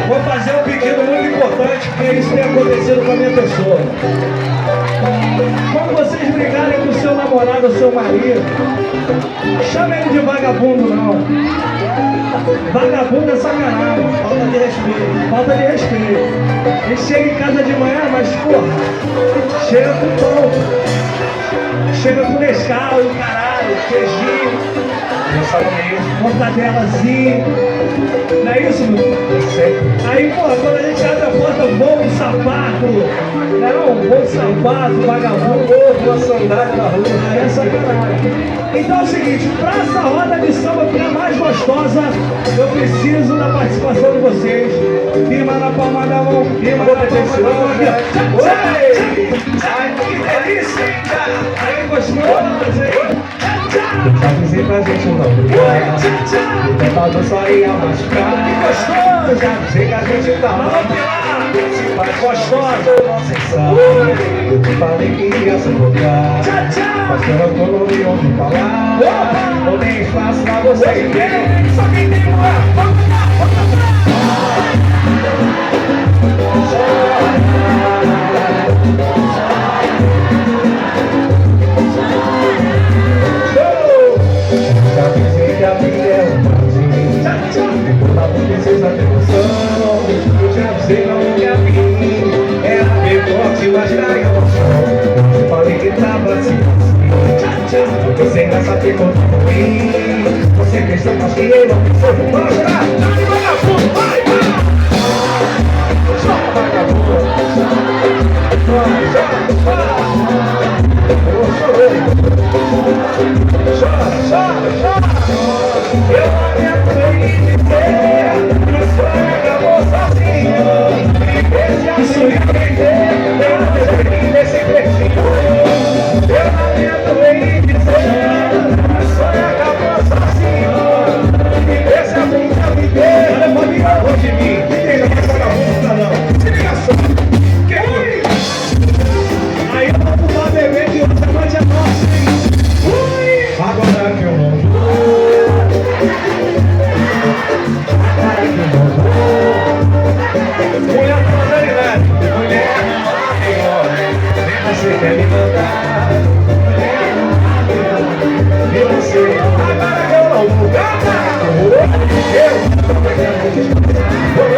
Vou fazer um pedido muito importante, porque isso tem acontecido com a minha pessoa. Quando vocês brigarem com o seu namorado ou seu marido, chama ele de vagabundo, não. Vagabundo é sacanagem. Falta de respeito. Falta de respeito. Ele chega em casa de manhã, mas, porra, chega com pão. Chega com Nescau e o caralho, queijinho, mortadelazinho. Não é isso, meu? Aí, porra, quando a gente abre a porta, voa um sapato. Não, voa um sapato, vagabundo, uma sandália na rua. Aí é sacanagem. Então é o seguinte, pra essa roda de samba ficar mais gostosa, eu preciso da participação de vocês. Firma na palma da mão, firma na palma da mão aqui, ó. Ai, que delícia! Aí, gostoso, hein? Avise pra gente não brigar. O tentador só ia machucar. Que gostoso! Já avisei que a gente tá mal. Se faz gostosa. Eu te falei que ia sufocar. Mas pela tua não me ouve falar. Não tem espaço pra você. Só quem tem um ar. Vamos lá, vamos lá. Já pensei que a vida é um prazer. Toda princesa tem noção. Eu já avisei não me abrir. Era bem forte, mas na emoção. Eu falei que tava assim. Você ainda sabe quanto ruim. Você pensou, mas que eu não pensou. Vamos chorar! Vai, vagabundo! Vai, vai! Chora, vagabundo! Eu chorei! Chora, chora, chora! Eu não aguento ir dizer. Meu sonho acabou sozinho. Esse amor me prender. Eu não sei desse peixinho. Eu não aguento ir dizer. Meu sonho acabou sozinho. Esse amor me prender. Olha, pode ir longe de mim. Ninguém não vai pagar multa, não. Se liga só. Que foi? Aí eu vou pro beber que outra noite é nossa, hein? Agora que eu não vou. Agora que eu não vou. Mulher modalidade. Mulher nem você quer me mandar. E você, agora que eu não vou. Eu